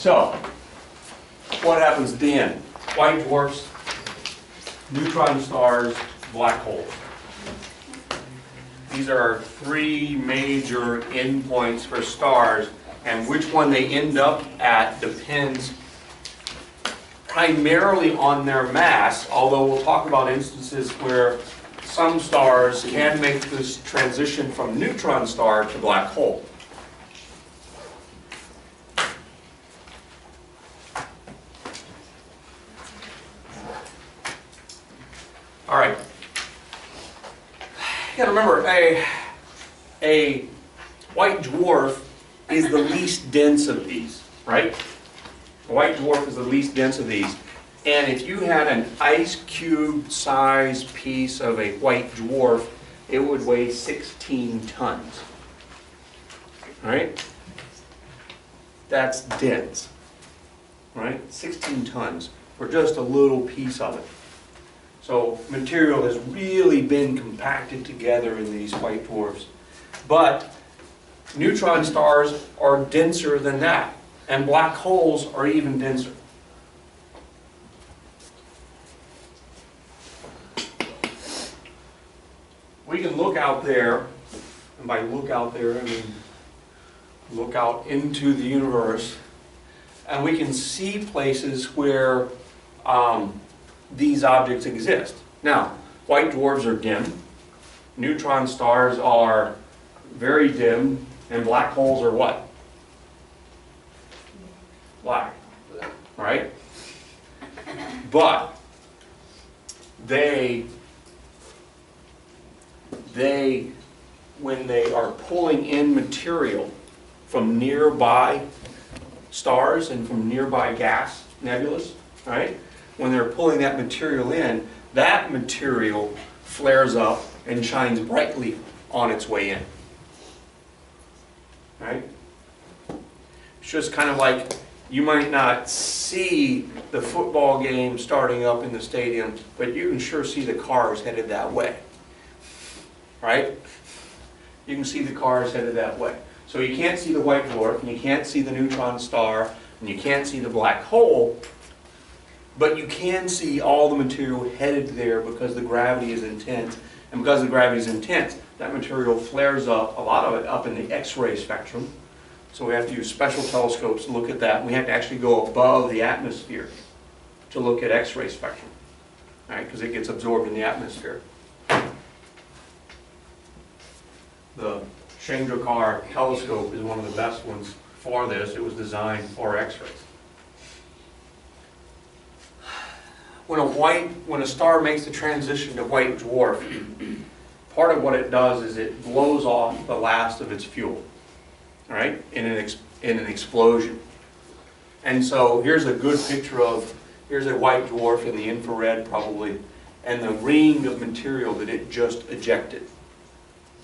So, what happens at the end? White dwarfs, neutron stars, black holes. These are our three major endpoints for stars, and which one they end up at depends primarily on their mass, although we'll talk about instances where some stars can make this transition from neutron star to black hole. All right. You gotta remember, a white dwarf is the least dense of these, right? A white dwarf is the least dense of these. And if you had an ice cube sized piece of a white dwarf, it would weigh 16 tons. Right? That's dense. Right? 16 tons for just a little piece of it. So material has really been compacted together in these white dwarfs. But neutron stars are denser than that, and black holes are even denser. We can look out there, and by look out there I mean look out into the universe, and we can see places where these objects exist. Now, white dwarfs are dim, neutron stars are very dim, and black holes are what? Black, right? But when they are pulling in material from nearby stars and from nearby gas nebulas, right? When they're pulling that material in, that material flares up and shines brightly on its way in. Right? It's just kind of like you might not see the football game starting up in the stadium, but you can sure see the cars headed that way. Right? You can see the cars headed that way. So you can't see the white dwarf, and you can't see the neutron star, and you can't see the black hole, but you can see all the material headed there because the gravity is intense. And because the gravity is intense, that material flares up, a lot of it up in the X-ray spectrum. So we have to use special telescopes to look at that. We have to actually go above the atmosphere to look at X-ray spectrum, right? Because it gets absorbed in the atmosphere. The Chandrasekhar telescope is one of the best ones for this. It was designed for X-rays. When a star makes the transition to white dwarf, part of what it does is it blows off the last of its fuel, right? In an explosion. And so here's a good picture of, here's a white dwarf in the infrared probably, and the ring of material that it just ejected.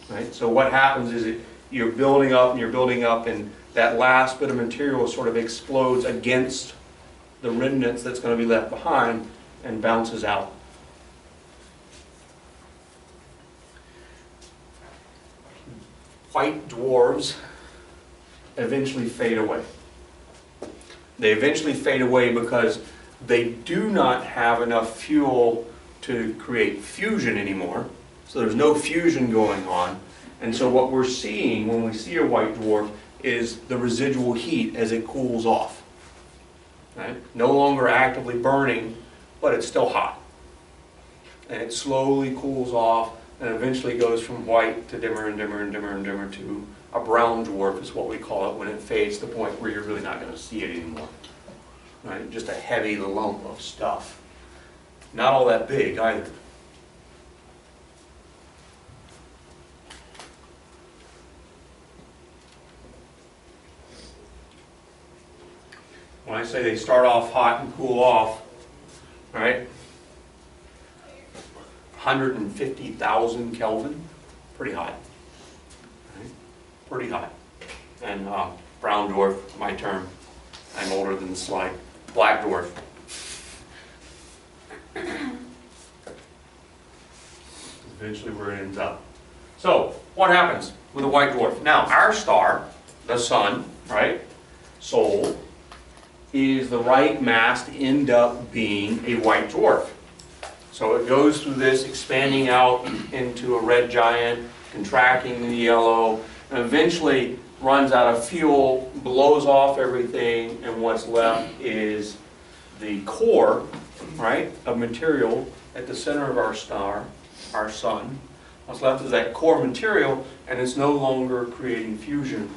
Right? So what happens is you're building up and you're building up, and that last bit of material sort of explodes against the remnants that's going to be left behind and bounces out. White dwarfs eventually fade away. They eventually fade away because they do not have enough fuel to create fusion anymore. So there's no fusion going on. And so what we're seeing when we see a white dwarf is the residual heat as it cools off. Right? No longer actively burning, but it's still hot. And it slowly cools off and eventually goes from white to dimmer and dimmer and dimmer and dimmer to a brown dwarf is what we call it when it fades to the point where you're really not going to see it anymore. Right? Just a heavy lump of stuff. Not all that big either. When I say they start off hot and cool off, right? 150,000 Kelvin, pretty hot. Right? Pretty hot. And brown dwarf, my term. I'm older than the slide. Black dwarf. Eventually where it ends up. So, what happens with a white dwarf? Now, our star, the sun, right? Sol, is the right mass to end up being a white dwarf. So it goes through this, expanding out into a red giant, contracting in the yellow, and eventually runs out of fuel, blows off everything, and what's left is the core, right, of material at the center of our star, our sun. What's left is that core material, and it's no longer creating fusion,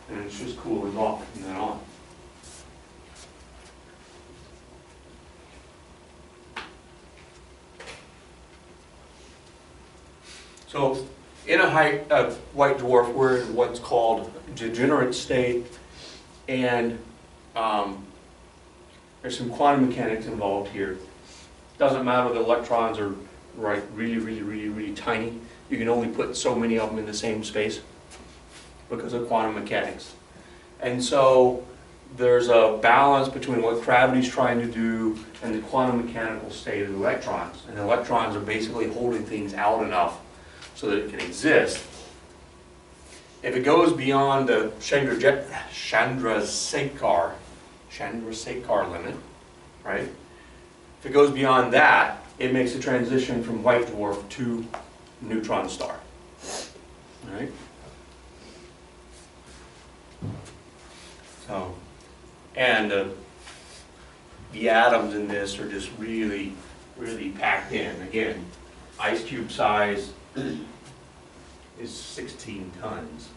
and it's just cooling off from then on. So in a white dwarf, we're in what's called degenerate state, and there's some quantum mechanics involved here. Doesn't matter, the electrons are really tiny. You can only put so many of them in the same space because of quantum mechanics. And so there's a balance between what gravity's trying to do and the quantum mechanical state of the electrons. And the electrons are basically holding things out enough so that it can exist. If it goes beyond the Chandrasekhar limit, right? If it goes beyond that, it makes a transition from white dwarf to neutron star. All right? So, and the atoms in this are just really packed in. Again, ice cube size is 16 tons.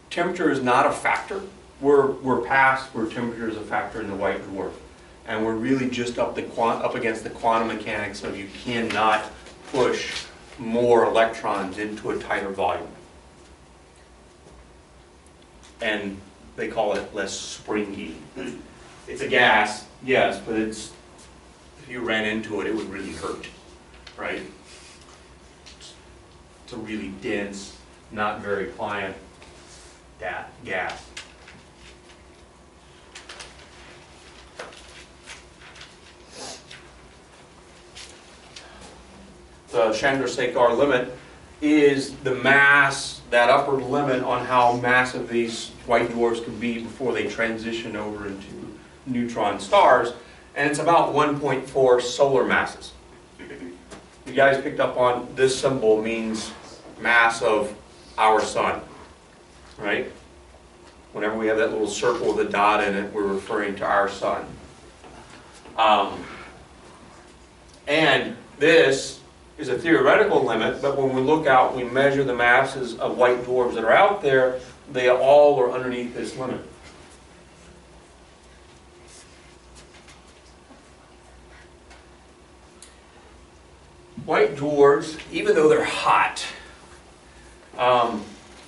Temperature is not a factor. We're past where temperature is a factor in the white dwarf, and we're really just up against the quantum mechanics of you cannot push more electrons into a tighter volume. And they call it less springy. It's a gas, yes, but it's, if you ran into it, it would really hurt, right? It's a really dense, not very pliant gas. The Chandrasekhar limit is the mass, that upper limit on how massive these white dwarfs can be before they transition over into neutron stars, and it's about 1.4 solar masses. You guys picked up on this symbol means mass of our sun, right? Whenever we have that little circle with a dot in it, we're referring to our sun. And this is a theoretical limit, but when we look out, we measure the masses of white dwarfs that are out there, they all are underneath this limit. White dwarfs, even though they're hot,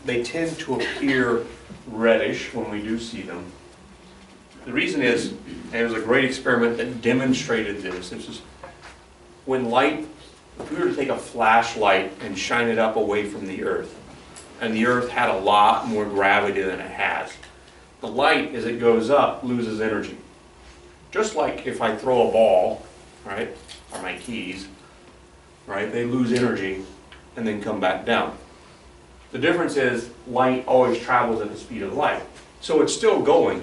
they tend to appear reddish when we do see them. The reason is, and there was a great experiment that demonstrated this. This is when light, if we were to take a flashlight and shine it up away from the Earth, and the Earth had a lot more gravity than it has, the light, as it goes up, loses energy. Just like if I throw a ball, right, or my keys, right, they lose energy and then come back down. The difference is light always travels at the speed of light. So it's still going,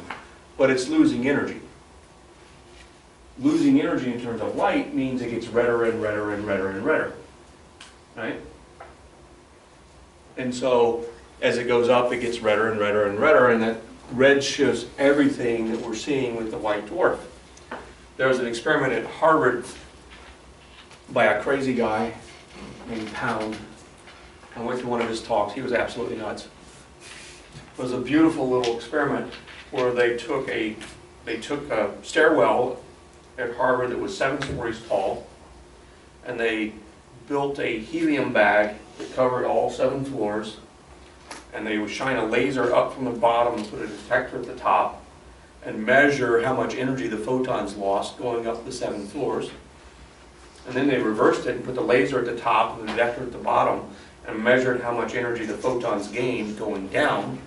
but it's losing energy. Losing energy in terms of light means it gets redder and redder and redder and redder, right? And so as it goes up, it gets redder and redder and redder, and that red shifts everything that we're seeing with the white dwarf. There was an experiment at Harvard by a crazy guy named Pound. I went to one of his talks. He was absolutely nuts. It was a beautiful little experiment where they took a stairwell at Harvard that was 7 stories tall, and they built a helium bag that covered all 7 floors, and they would shine a laser up from the bottom and put a detector at the top and measure how much energy the photons lost going up the 7 floors. And then they reversed it and put the laser at the top and the detector at the bottom and measured how much energy the photons gained going down.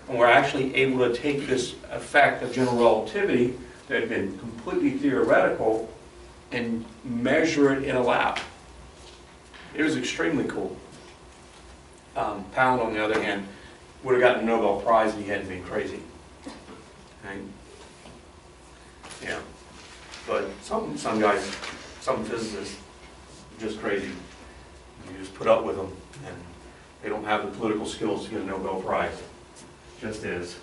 And we're actually able to take this effect of general relativity that had been completely theoretical and measure it in a lab. It was extremely cool. Pound, on the other hand, would have gotten a Nobel Prize if he hadn't been crazy. Right? Yeah. But some guys, some physicists, are just crazy. You just put up with them, and they don't have the political skills to get a Nobel Prize. Just is.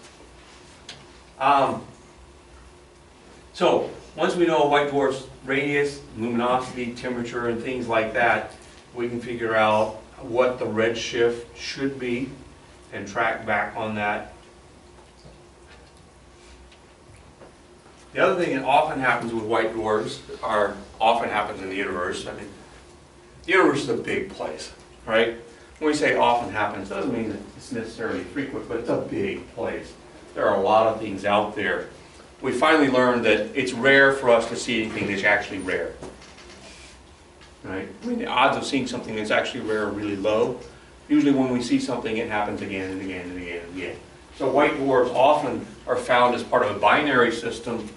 So, once we know a white dwarf's radius, luminosity, temperature, and things like that, we can figure out what the redshift should be and track back on that. The other thing that often happens with white dwarfs, or often happens in the universe, I mean, the universe is a big place, right? When we say often happens, it doesn't mean that it's necessarily frequent, but it's a big place. There are a lot of things out there. We finally learned that it's rare for us to see anything that's actually rare. Right? I mean, the odds of seeing something that's actually rare are really low. Usually when we see something, it happens again and again and again and again. So white dwarfs often are found as part of a binary system,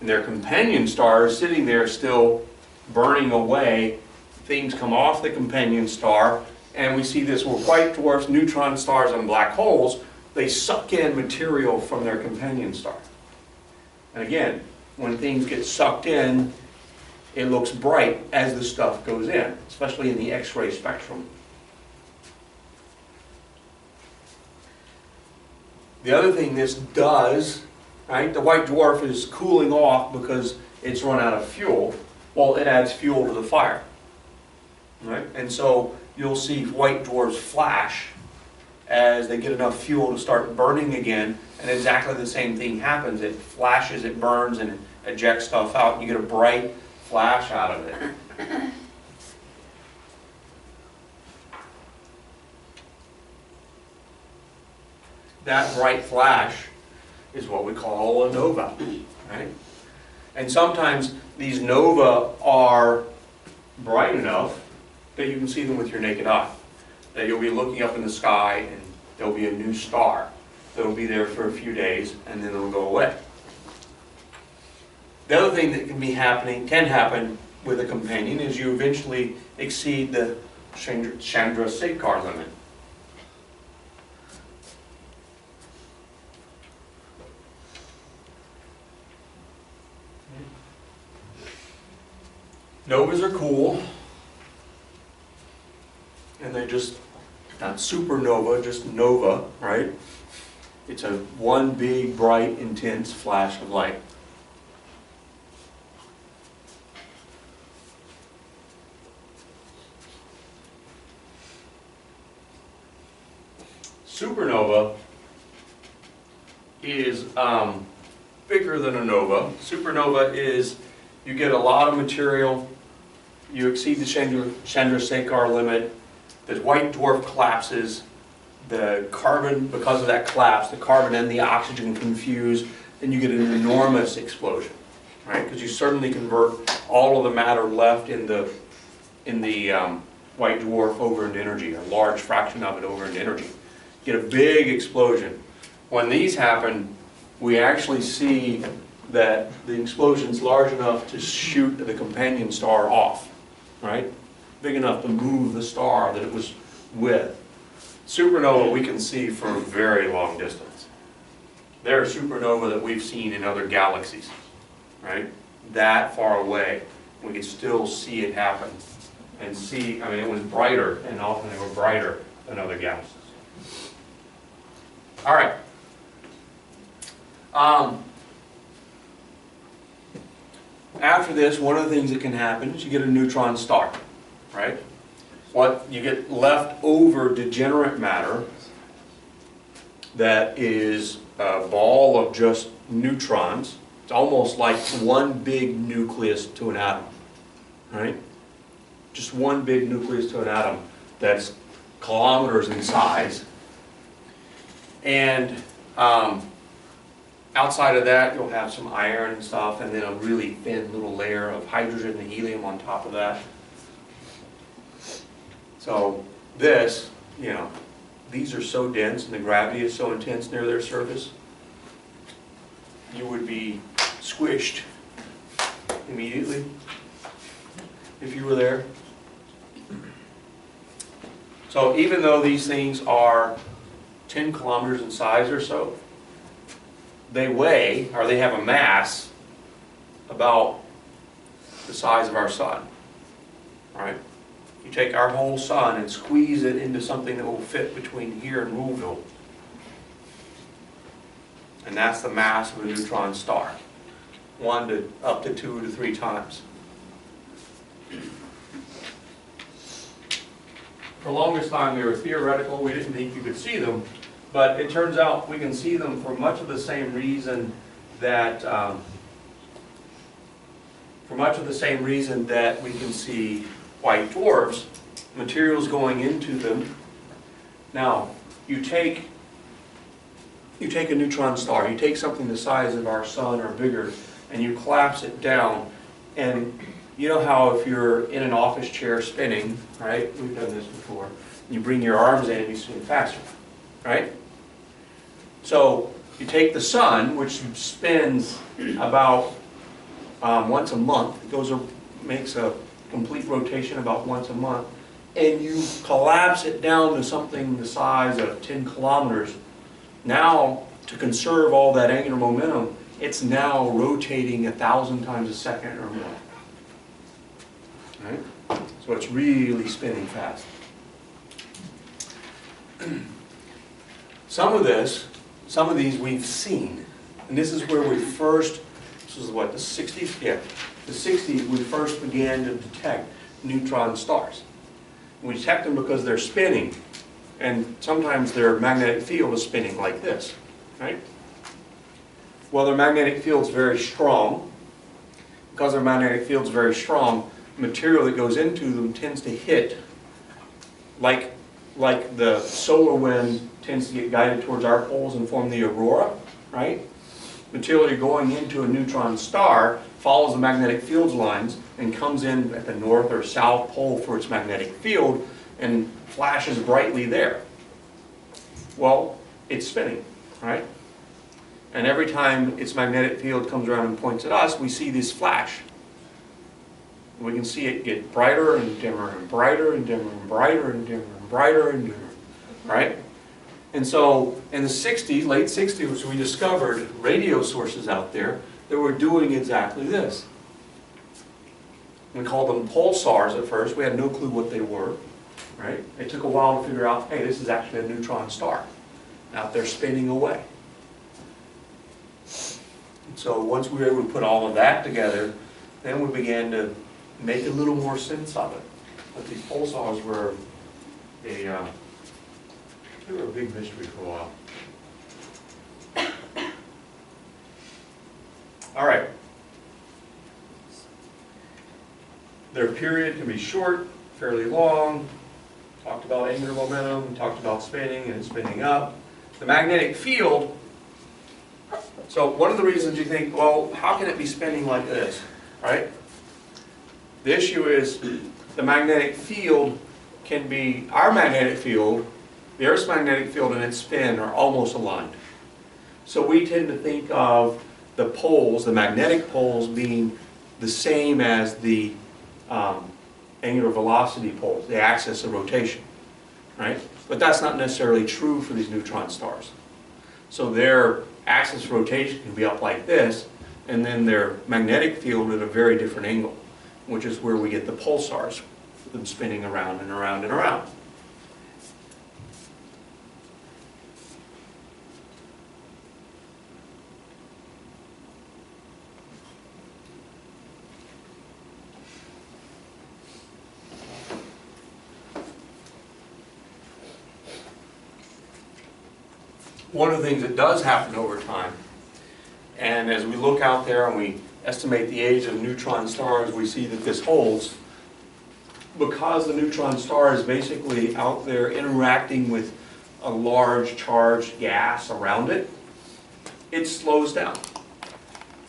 and their companion star is sitting there still burning away. Things come off the companion star, and we see this with white dwarfs, neutron stars, and black holes. They suck in material from their companion star. And again, when things get sucked in, it looks bright as the stuff goes in, especially in the X-ray spectrum. The other thing this does, right, the white dwarf is cooling off because it's run out of fuel. Well, it adds fuel to the fire. Right? And so you'll see white dwarfs flash as they get enough fuel to start burning again, and exactly the same thing happens. It flashes, it burns, and it ejects stuff out, and you get a bright flash out of it. That bright flash is what we call a nova, right? And sometimes these nova are bright enough that you can see them with your naked eye. That you'll be looking up in the sky and there'll be a new star that'll be there for a few days and then it'll go away. The other thing that can happen with a companion is you eventually exceed the Chandrasekhar limit. Novas are cool, and they're just not supernova, just nova, right? It's a one big, bright, intense flash of light. Supernova is bigger than a nova. Supernova is, you get a lot of material, you exceed the Chandrasekhar limit, the white dwarf collapses, the carbon, because of that collapse, the carbon and the oxygen confuse, and you get an enormous explosion, right? Because you suddenly convert all of the matter left in the white dwarf over into energy, a large fraction of it over into energy. You get a big explosion. When these happen, we actually see that the explosion's large enough to shoot the companion star off, right? Big enough to move the star that it was with. Supernova we can see for a very long distance. They're a supernova that we've seen in other galaxies, right? That far away, we can still see it happen. And see, I mean, it was brighter, and often they were brighter than other galaxies. All right. After this, one of the things that can happen is you get a neutron star, right? What you get left over degenerate matter that is a ball of just neutrons. It's almost like one big nucleus to an atom, right? Just one big nucleus to an atom that's kilometers in size. And outside of that, you'll have some iron and stuff, and then a really thin little layer of hydrogen and helium on top of that. So this, you know, these are so dense and the gravity is so intense near their surface, you would be squished immediately. if you were there. So even though these things are 10 kilometers in size or so, they weigh, or they have a mass about the size of our sun, right? You take our whole sun and squeeze it into something that will fit between here and Ruleville, and that's the mass of a neutron star, up to 2 to 3 times. For the longest time they were theoretical, we didn't think you could see them, but it turns out we can see them for much of the same reason that we can see white dwarfs, materials going into them. Now, you take a neutron star, you take something the size of our sun or bigger, and you collapse it down, and you know how if you're in an office chair spinning, right? We've done this before. You bring your arms in and you spin faster, right? So you take the sun, which spins about once a month. It makes a complete rotation about once a month, and you collapse it down to something the size of 10 kilometers. Now, to conserve all that angular momentum, it's now rotating 1,000 times a second or more. Right? So it's really spinning fast. Some of these we've seen, and this is where we first, this is what, the 60s? Yeah, the 60s we first began to detect neutron stars. We detect them because they're spinning, and sometimes their magnetic field is spinning like this, right? Well, their magnetic field's very strong. Because their magnetic field's very strong, material that goes into them tends to hit, like the solar wind tends to get guided towards our poles and form the aurora, right? Material going into a neutron star follows the magnetic field lines and comes in at the north or south pole for its magnetic field and flashes brightly there. Well, it's spinning, right? And every time its magnetic field comes around and points at us, we see this flash. We can see it get brighter and dimmer and brighter and dimmer and brighter and dimmer and brighter and dimmer, right? And so in the 60s, late 60s, we discovered radio sources out there that were doing exactly this. We called them pulsars at first. We had no clue what they were, right? It took a while to figure out, hey, this is actually a neutron star out there spinning away. And so once we were able to put all of that together, then we began to make a little more sense of it. But these pulsars were they were a big mystery for a while. All right. Their period can be short, fairly long. Talked about angular momentum, talked about spinning and spinning up. The magnetic field, so one of the reasons you think, well, how can it be spinning like this, right? The issue is the magnetic field can be, our magnetic field, the Earth's magnetic field and its spin are almost aligned. So we tend to think of the poles, the magnetic poles, being the same as the angular velocity poles, the axis of rotation, right? But that's not necessarily true for these neutron stars. So their axis of rotation can be up like this, and then their magnetic field at a very different angle, which is where we get the pulsars, them spinning around and around and around. One of the things that does happen over time, and as we look out there and we estimate the age of neutron stars, we see that this holds. Because the neutron star is basically out there interacting with a large charged gas around it, it slows down,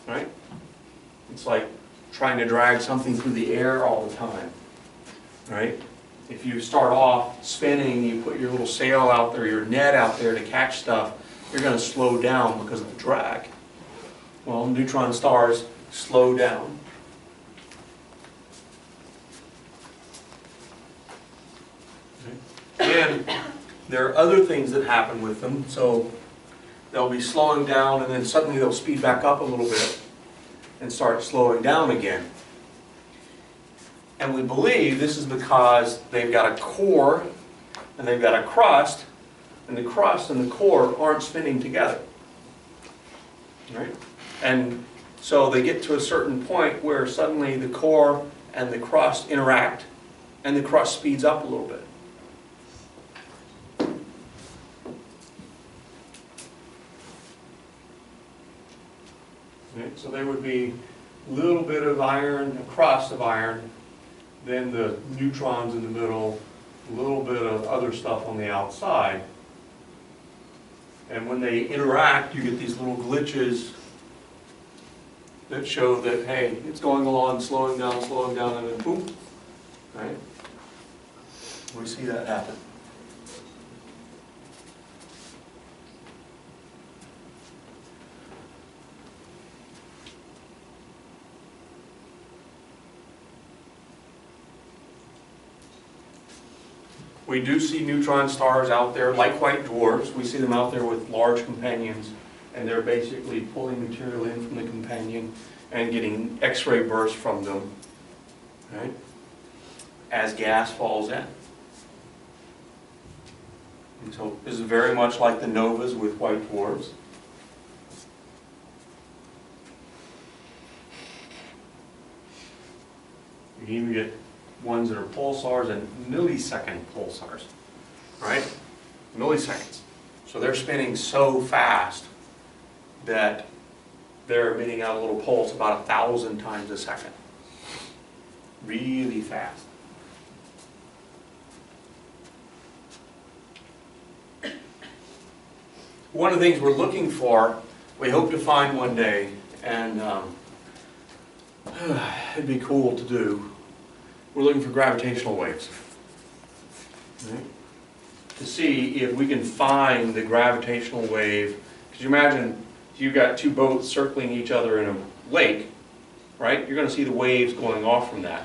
right? It's like trying to drag something through the air all the time, right? If you start off spinning, you put your little sail out there, your net out there to catch stuff, you're going to slow down because of the drag. Well, neutron stars slow down. There are other things that happen with them. So they'll be slowing down and then suddenly they'll speed back up a little bit and start slowing down again. And we believe this is because they've got a core and they've got a crust, and the crust and the core aren't spinning together. Right? And so they get to a certain point where suddenly the core and the crust interact and the crust speeds up a little bit. Right? So there would be a little bit of iron, a crust of iron, then the neutrons in the middle, a little bit of other stuff on the outside. And when they interact, you get these little glitches that show that, hey, it's going along, slowing down, and then boom, right? We see that happen. We do see neutron stars out there, like white dwarfs. We see them out there with large companions, and they're basically pulling material in from the companion and getting X-ray bursts from them, right, as gas falls in. And so this is very much like the novas with white dwarfs. You can even get ones that are pulsars and millisecond pulsars, right? Milliseconds. So they're spinning so fast that they're emitting out a little pulse about 1,000 times a second. Really fast. One of the things we're looking for, we hope to find one day, and it'd be cool to do. We're looking for gravitational waves, right? To see if we can find the gravitational wave. Because you imagine you've got two boats circling each other in a lake, right? You're going to see the waves going off from that.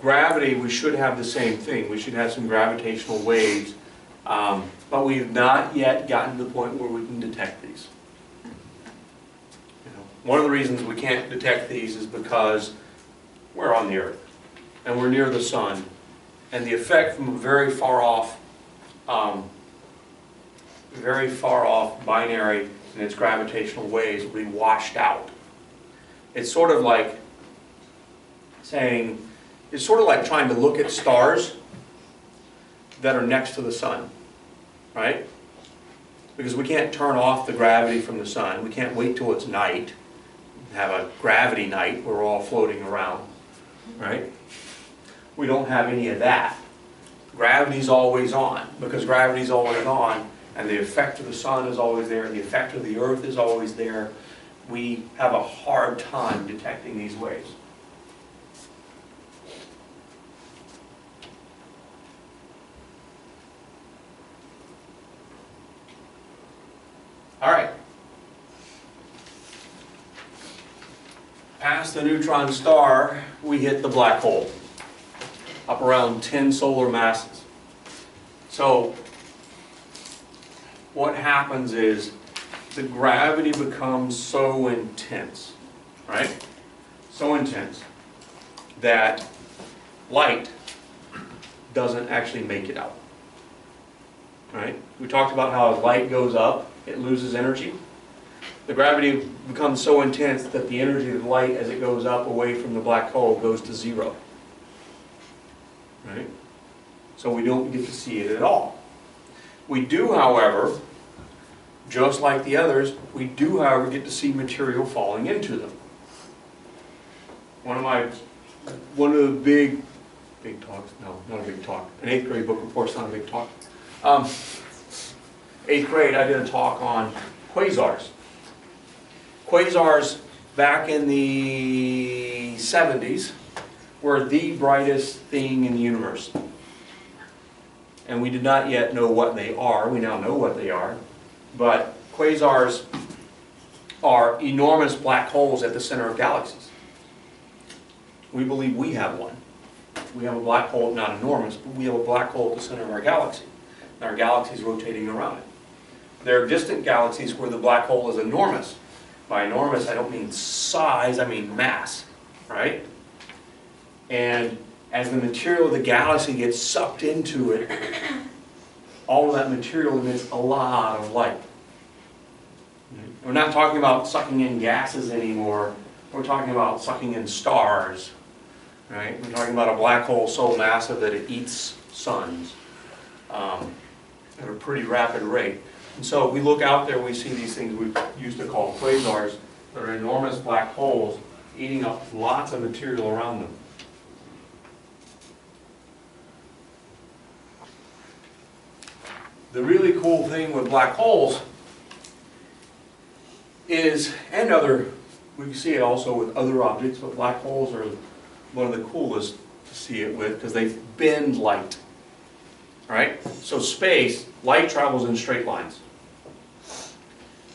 Gravity, we should have the same thing. We should have some gravitational waves, but we've not yet gotten to the point where we can detect these. One of the reasons we can't detect these is because we're on the Earth. And we're near the sun, and the effect from a very far off binary and its gravitational waves will be washed out. It's sort of like saying, it's sort of like trying to look at stars that are next to the sun, right? Because we can't turn off the gravity from the sun. We can't wait till it's night, have a gravity night where we're all floating around, right? We don't have any of that. Gravity's always on. Because gravity's always on, and the effect of the sun is always there, and the effect of the earth is always there, we have a hard time detecting these waves. All right. Past the neutron star, we hit the black hole. Up around 10 solar masses. So what happens is the gravity becomes so intense, right? So intense that light doesn't actually make it out, right? We talked about how as light goes up, it loses energy. The gravity becomes so intense that the energy of light as it goes up away from the black hole goes to zero. Right? So we don't get to see it at all. We do, however, just like the others, we do, however, get to see material falling into them. One of the big talks, no, not a big talk, an 8th grade book report's not a big talk. 8th grade, I did a talk on quasars. Quasars, back in the 70s, were the brightest thing in the universe. And we did not yet know what they are. We now know what they are. But quasars are enormous black holes at the center of galaxies. We believe we have one. We have a black hole, not enormous, but we have a black hole at the center of our galaxy. and our galaxy is rotating around it. There are distant galaxies where the black hole is enormous. By enormous, I don't mean size, I mean mass, right? And as the material of the galaxy gets sucked into it, all of that material emits a lot of light. We're not talking about sucking in gases anymore. We're talking about sucking in stars, right? We're talking about a black hole so massive that it eats suns at a pretty rapid rate. And so we look out there, we see these things we used to call quasars. They're enormous black holes eating up lots of material around them. The really cool thing with black holes is, and we can see it also with other objects, but black holes are one of the coolest to see it with because they bend light. Right? So space, light travels in straight lines.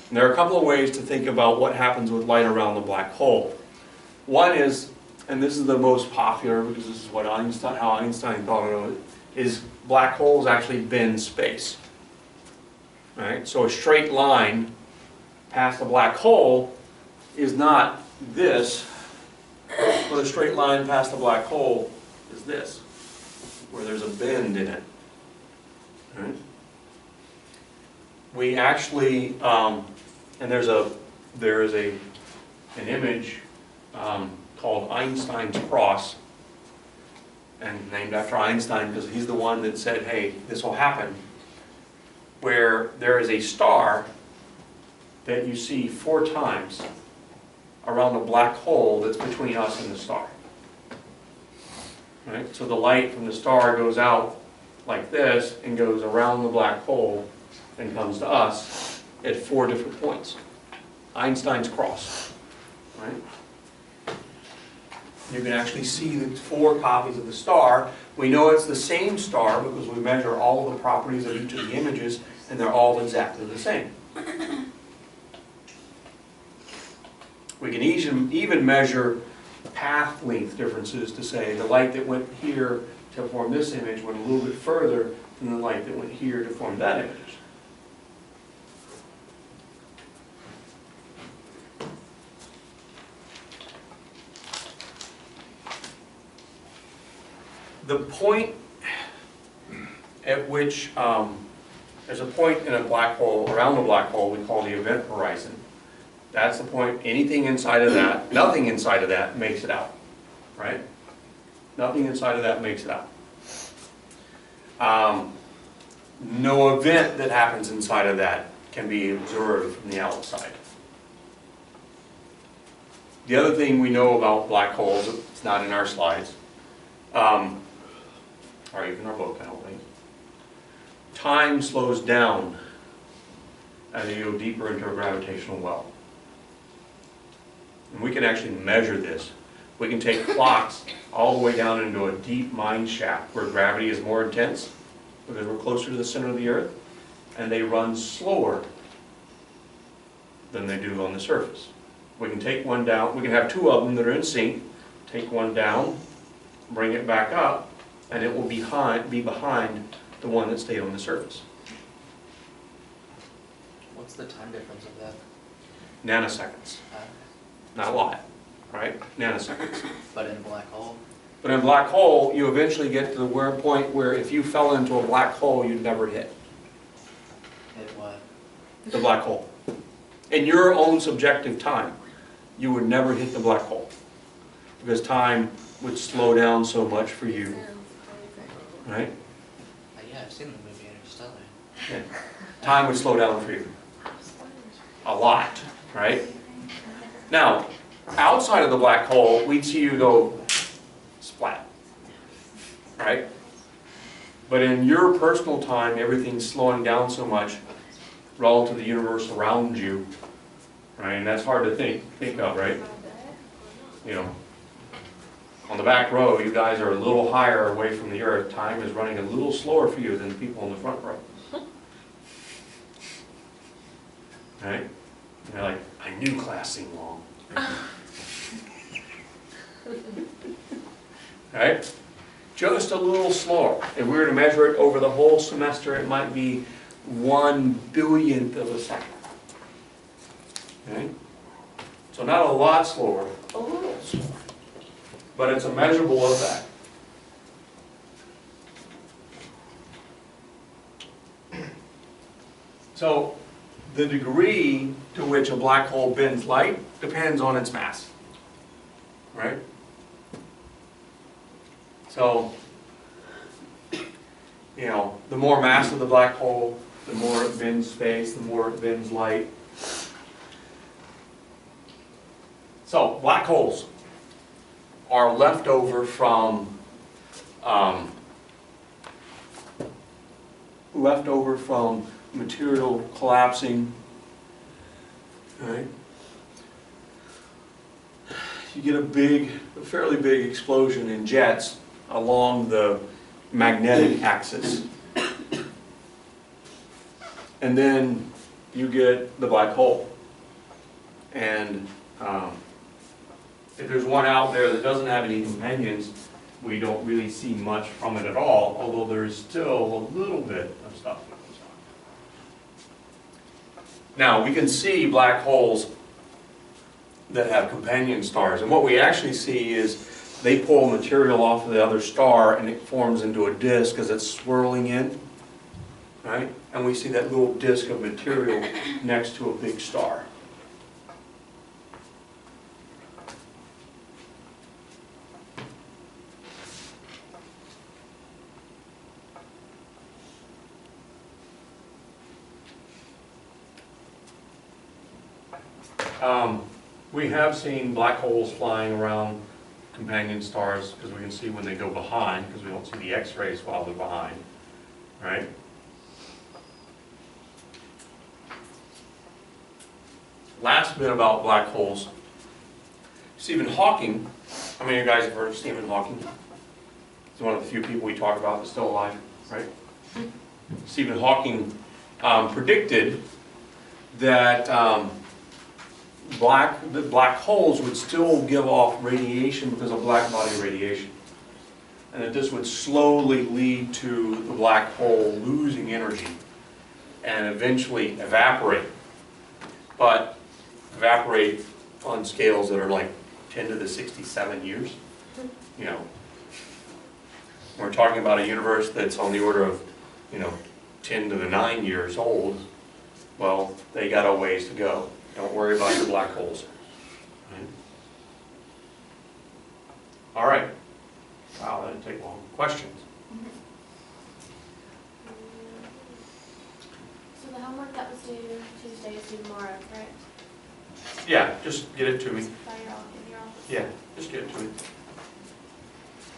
And there are a couple of ways to think about what happens with light around the black hole. One is, and this is the most popular because this is what how Einstein thought of it, is black holes actually bend space. Right? So a straight line past a black hole is not this, but a straight line past the black hole is this, where there's a bend in it. Right? We actually, and there is an image called Einstein's cross, and named after Einstein because he's the one that said, hey, this will happen, where there is a star that you see 4 times around a black hole that's between us and the star. Right? So the light from the star goes out like this and goes around the black hole and comes to us at 4 different points. Einstein's cross. Right? You can actually see the 4 copies of the star. We know it's the same star because we measure all of the properties of each of the images and they're all exactly the same. We can even measure path length differences to say the light that went here to form this image went a little bit further than the light that went here to form that image. The point at which there's a point in a black hole, around the black hole, we call the event horizon. That's the point, anything inside of that, nothing inside of that makes it out, right? Nothing inside of that makes it out. No event that happens inside of that can be observed from the outside. The other thing we know about black holes, it's not in our slides, or even our book, I don't think. Time slows down as you go deeper into a gravitational well. And we can actually measure this. We can take clocks all the way down into a deep mine shaft where gravity is more intense because we're closer to the center of the Earth, and they run slower than they do on the surface. We can take one down, we can have 2 of them that are in sync, take one down, bring it back up, and it will be behind the one that stayed on the surface. What's the time difference of that? Nanoseconds. Not a lot, right? Nanoseconds. But in a black hole? But in a black hole, you eventually get to the point where if you fell into a black hole, you'd never hit. Hit what? The black hole. In your own subjective time, you would never hit the black hole. Because time would slow down so much for you. Right? Yeah, I've seen the movie Interstellar. Yeah. Time would slow down for you. A lot, right? Now, outside of the black hole, we'd see you go splat. Right? But in your personal time, everything's slowing down so much relative to the universe around you. Right? And that's hard to think of, right? You know, on the back row, you guys are a little higher away from the Earth. Time is running a little slower for you than the people in the front row. Right? And you're like, I knew class seemed long. Right? just a little slower. If we were to measure it over the whole semester, it might be 1/10000000th of a second. Okay? So not a lot slower, a little slower. But it's a measurable of that. So the degree to which a black hole bends light depends on its mass. Right? So, you know, the more mass of the black hole, the more it bends space, the more it bends light. So, black holes are left over from material collapsing. All right? You get a fairly big explosion in jets along the magnetic axis. And then you get the black hole. And if there's one out there that doesn't have any companions, we don't really see much from it at all, although there is still a little bit of stuff that goes on. Now, we can see black holes that have companion stars, and what we actually see is they pull material off of the other star and it forms into a disk as it's swirling in, right? And we see that little disk of material next to a big star. We have seen black holes flying around companion stars because we can see when they go behind, because we don't see the X-rays while they're behind, right? Last bit about black holes. Stephen Hawking, how many of you guys have heard of Stephen Hawking? He's one of the few people we talk about that's still alive, right? Stephen Hawking predicted that black holes would still give off radiation because of black body radiation. And that this would slowly lead to the black hole losing energy and eventually evaporate. But evaporate on scales that are like 10 to the 67 years. You know, we're talking about a universe that's on the order of, 10 to the 9 years old. Well, they got a ways to go. Don't worry about your black holes. Right? All right. Wow, that didn't take long. Questions? So the homework that was due Tuesday is due tomorrow, correct? Yeah, just get it to me. By your office? Yeah, just get it to me.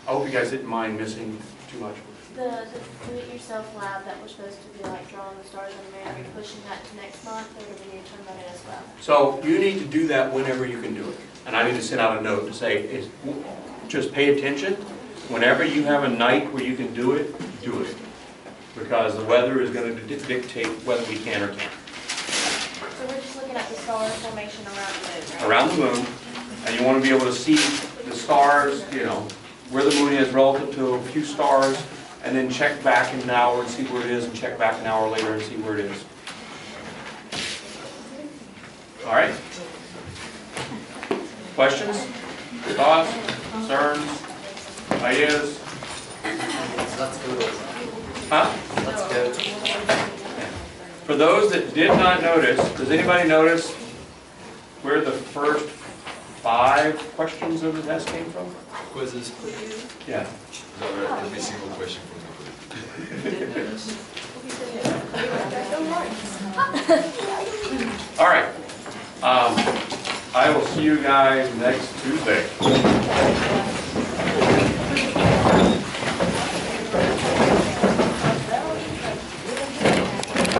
I hope you guys didn't mind missing too much. The do-it-yourself lab that we're supposed to be like drawing the stars on the moon, are we pushing that to next month, or do we need to turn that in as well? So you need to do that whenever you can do it. And I need to send out a note to say, just pay attention. Whenever you have a night where you can do it, do it. Because the weather is going to dictate whether we can or can't. So we're just looking at the star formation around the moon, right? Around the moon, and you want to be able to see the stars, where the moon is relative to a few stars, and then check back in an hour and see where it is, and check back an hour later and see where it is. All right? Questions? Thoughts? Concerns? Ideas? Let's go. Huh? Let's go. For those that did not notice, does anybody notice where the first 5 questions of the test came from? Quizzes. Yeah. Every single question from All right. I will see you guys next Tuesday.